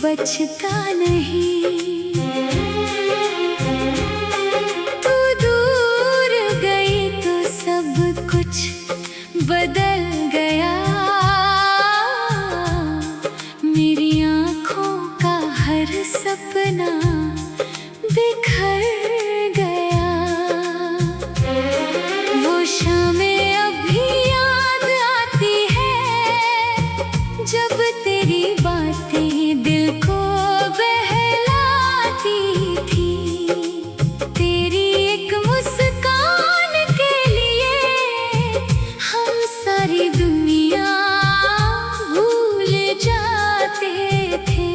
बचता नहीं। तू दूर गई तो सब कुछ बदल गया। मेरी आँखों का हर सपना बिखर गया। वो शामें अभी याद आती है जब तेरी बातें दिल को बहलाती थी। तेरी एक मुस्कान के लिए हम सारी दुनिया भूल जाते थे।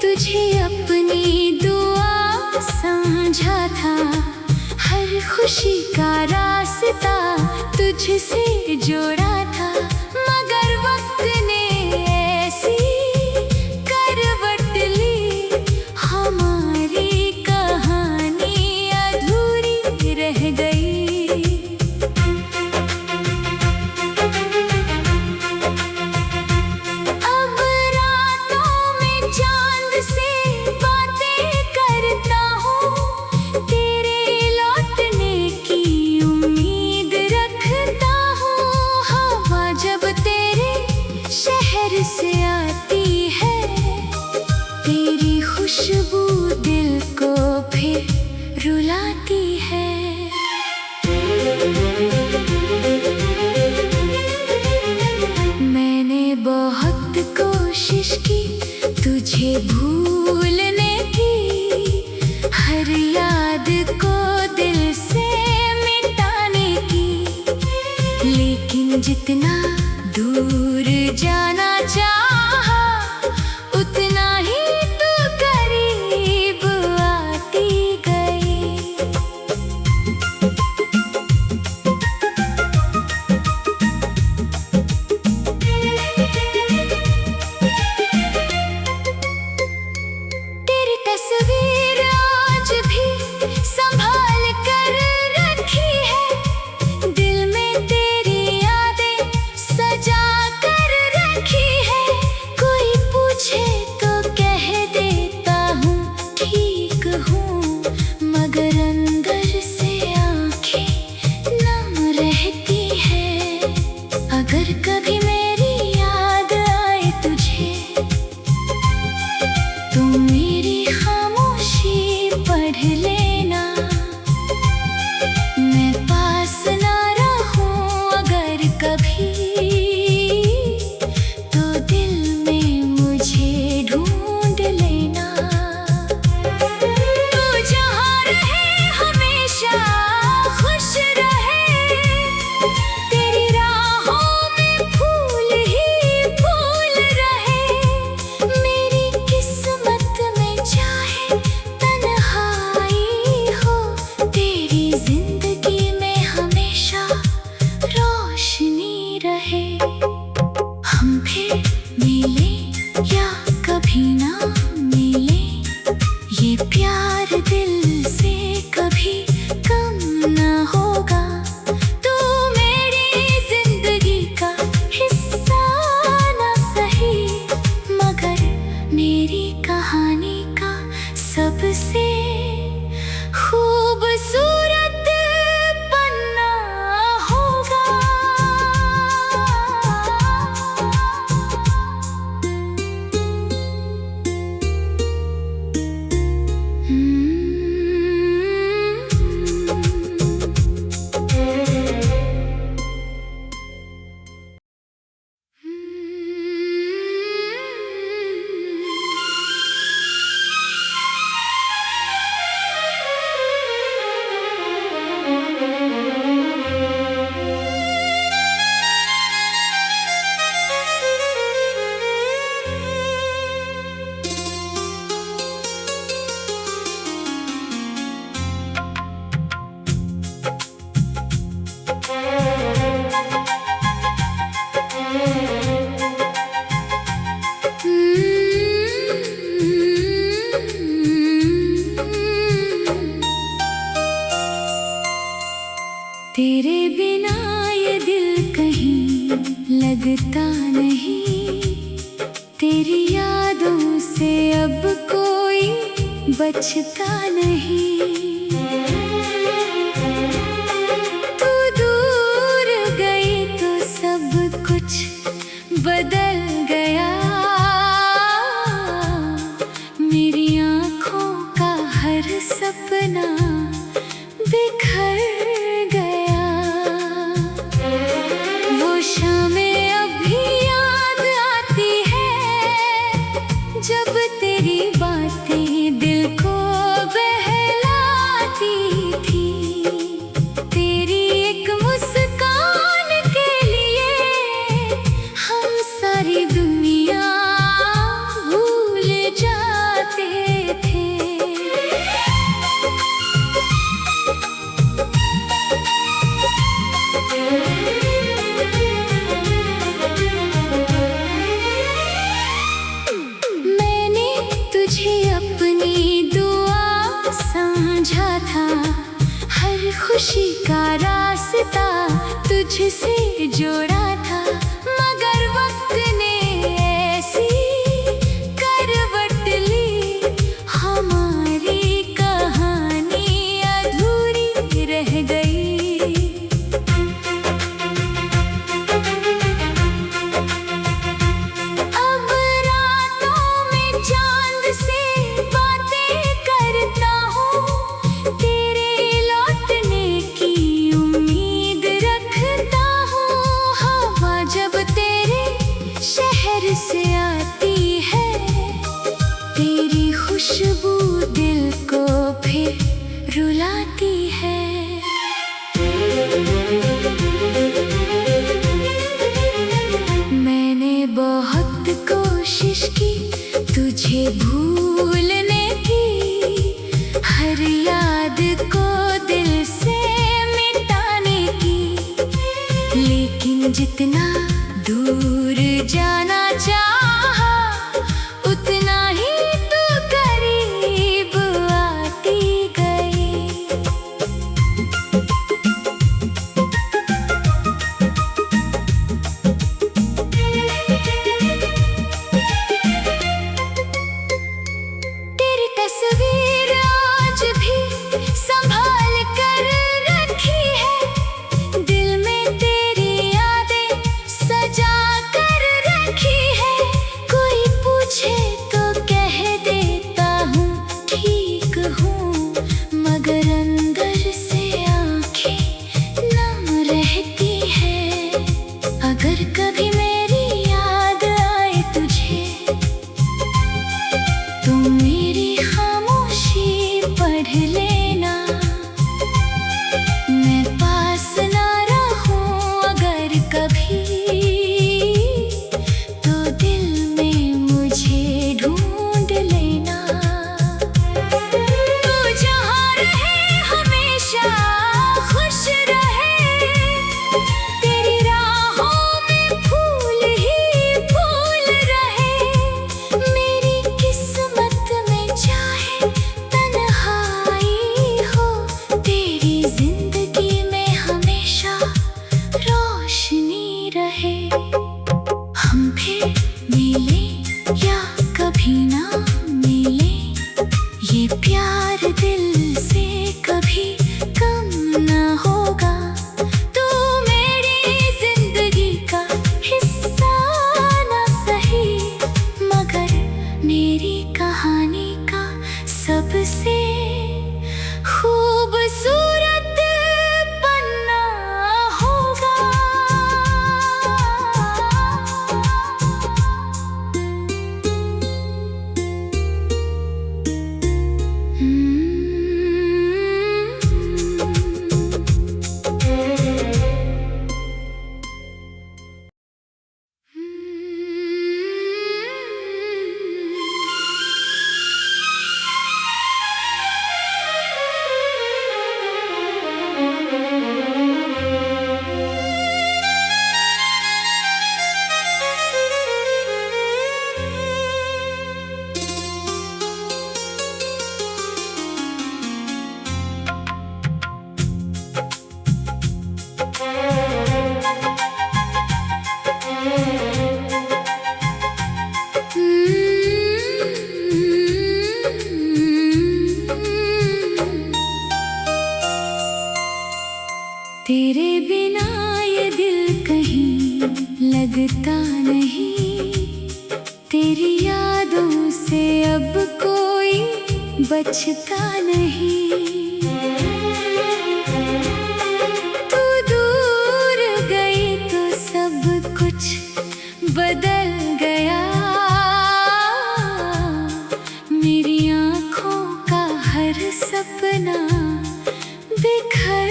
तुझे अपनी दुआ समझा था, हर खुशी का रास्ता तुझसे जोड़ा था। मगर वक्त ने ऐसी करवट ली, हमारी कहानी अधूरी रह गई। से आती है तेरी खुशबू दिल को फिर रुलाती है। मैंने बहुत कोशिश की तुझे भूलने की, हर याद को दिल से मिटाने की। लेकिन जितना दूर जाना चाहा उतना ही तू करीब आती गई। तेरी तस्वीर आज भी संभाल कर रखी है, दिल में तेरी यादें सजा कर रखी है। कोई पूछे तो कह देता हूँ ठीक हूँ, मगर अंदर से आंखें नम रहती है। अगर कभी मेरी याद आए तुझे तो मेरी खामोशी पढ़ लेना। मैं पास ना रहूं अगर कभी तो दिल में मुझे ढूंढ लेना। तू जहाँ रहे हमेशा खुश रहे, तेरी राहों में फूल ही फूल रहे। मेरी किस्मत में चाहे तन्हाई हो, तेरी जिंदगी में हमेशा रोशनी रहे। हम फिर मिले या कभी ना मिले, ये प्यार दिल से कभी कम ना होगा। तू मेरी जिंदगी का हिस्सा ना सही, मगर मेरी कहानी का सबसे खूबसूरत पन्ना होगा। लगता नहीं, तेरी यादों से अब कोई बचता नहीं। तू दूर गई तो सब कुछ बदल गया, मेरी आँखों का हर सपना बिखर गया। वो शामें अभी याद आती है, जब तेरी बातें दिल को बहलाती थी। तेरी एक मुस्कान के लिए हम सारी दुनिया भूल जाते थे। तुझे अपनी दुआ समझा था, हर खुशी का रास्ता तुझसे जोड़ा था। मगर वक्त ने ऐसी करवट ली, हमारी कहानी अधूरी रह गई। से आती है तेरी खुशबू, दिल को फिर रुलाती है। मैंने बहुत कोशिश की तुझे भूलने की, हर याद को दिल से मिटाने की, लेकिन जितना दूर जाना चाहा उतना ही तू करीब आती गई। तेरी तस्वीर आज भी संभाल कर रखी है, दिल में तेरी यादें सजा कर रखी है। कोई पूछे तो कह देता हूँ ठीक हूँ, मगर अंदर से आँखें नम रहती है। अगर कभी मेरी याद आए तुझे, तो मेरी खामोशी पढ़ लेना। मैं पास ना रहूं अगर कभी, तो दिल में मुझे ढूंढ लेना। तू जहाँ रहे हमेशा खुश रहे, तेरी राहों में फूल ही फूल रहे। मेरी किस्मत में चाहे तन्हाई हो, तेरी जिंदगी में हमेशा रोशनी रहे। हम फिर मिले या कभी ना मिले, ये प्यार दिल से कभी कम ना होगा। तू मेरी जिंदगी का हिस्सा ना सही, मगर मेरी कहानी का सबसे खूबसूरत पन्ना होगा। तेरे बिना ये दिल कहीं लगता नहीं, तेरी यादों से अब कोई बचता नहीं। तू दूर गई तो सब कुछ बदल गया, मेरी आँखों का हर सपना बिखर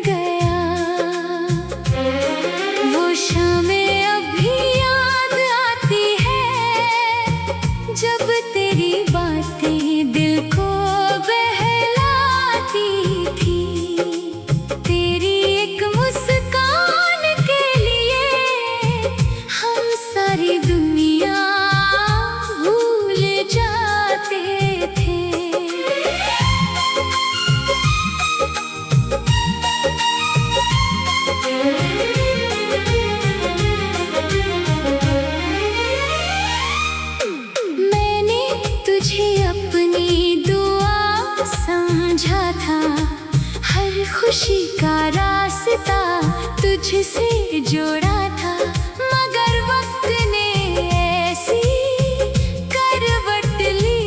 गया। वो शामें अभी याद आती है, जब तेरी बातें दिल को बहलाती थी। तेरी एक मुस्कान के लिए हम सारी दुनिया भूल जाते थे। तुझे अपनी दुआ समझा था, हर खुशी का रास्ता तुझसे जोड़ा था। मगर वक्त ने ऐसी करवट ली,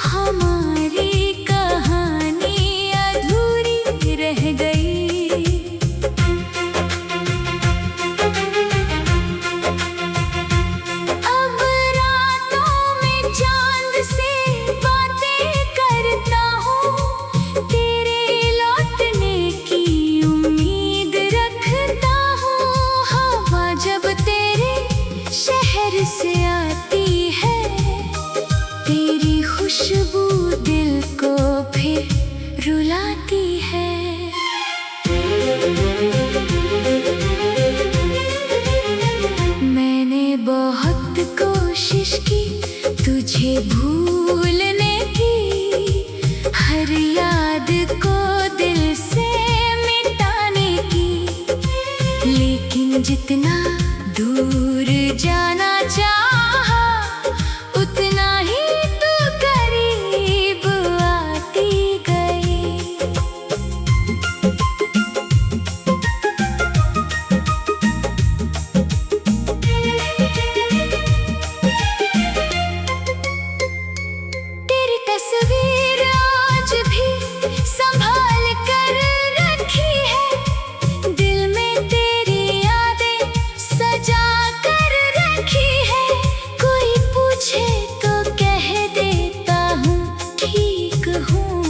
हमारी कहानी अधूरी रह गई। से आती है तेरी खुशबू, दिल को फिर रुलाती है। मैंने बहुत कोशिश की तुझे भूलने की, हर याद को दिल से मिटाने की, लेकिन जितना दूर जाना चाहा उतना ही तू करीब आती गई। तेरी तस्वीर आज भी संभाल कर रखी है, दिल में तेरी यादें सजा कर रखी है। कोई पूछे तो कह देता हूँ ठीक हूँ,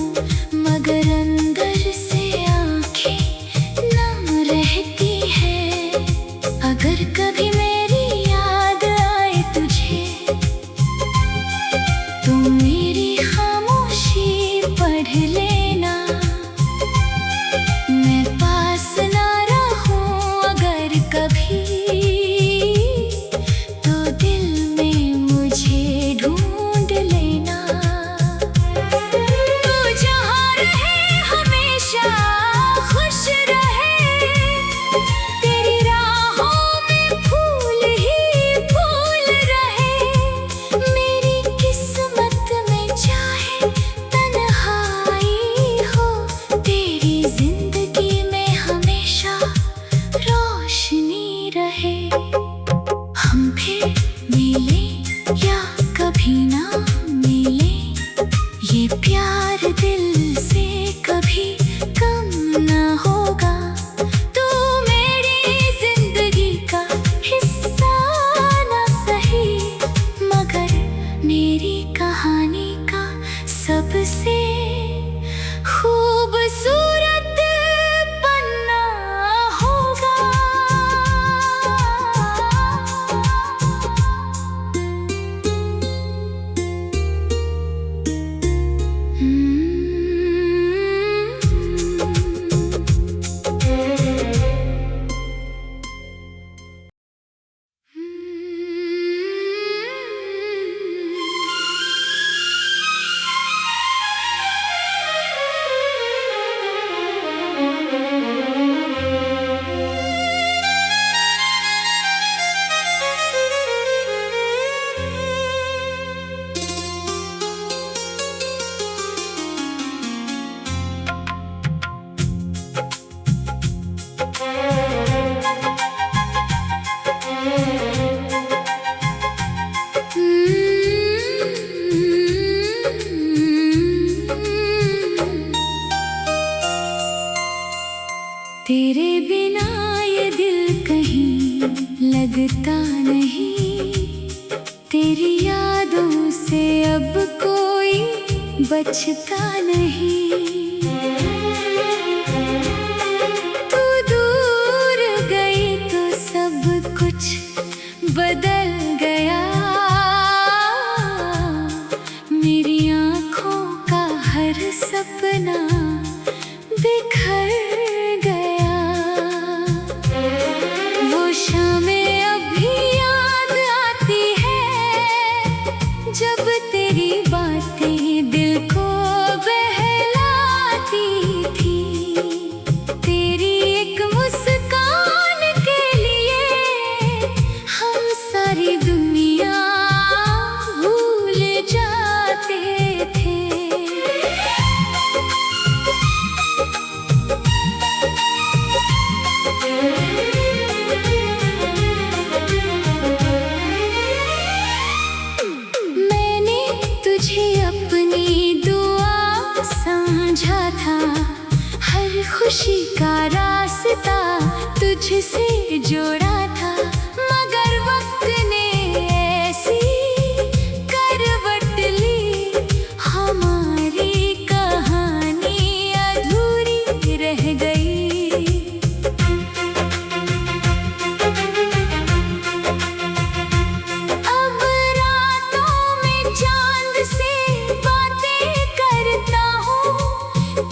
मगर अंदर से आंखें नम रहती है। अगर कभी मेरी याद आए तुझे, तो मेरी खामोशी पढ़ लेना। मैं पास ना रहूं अगर कभी, तो दिल में मुझे ढूंढ लेना। तू जहाँ रहे हमेशा खुश रहे, तेरी राहों में फूल लगता नहीं, तेरी यादों से अब कोई बचता नहीं। तू दूर गई तो सब कुछ बदल गया, मेरी आँखों का हर सपना बिखर गया। वो शामें अभी याद आती है, जब तेरी बातें दिल को बहलाती थी। तेरी एक मुस्कान के लिए हम सारी दुनिया भूल जाते थे। मैंने तुझे अपनी दुआ समझा था, हर खुशी का रास्ता तुझसे जोड़ा था। मगर वक्त ने ऐसी करवट ली, हमारी कहानी अधूरी रह गई। अब रातों में चांद से बातें करता हूँ,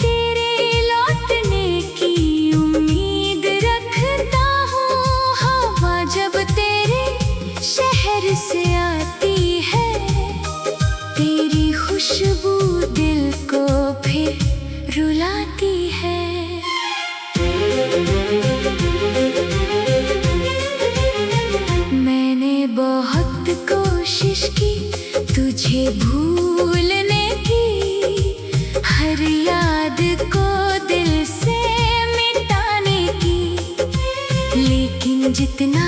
तेरे लौटने की उम्मीद रखता हूँ। हवा जब तेरे शहर से आती है, तेरी खुशबू दिल को फिर रुलाती है। मैंने बहुत कोशिश की तुझे भूलने की, हर याद को दिल से मिटाने की, लेकिन जितना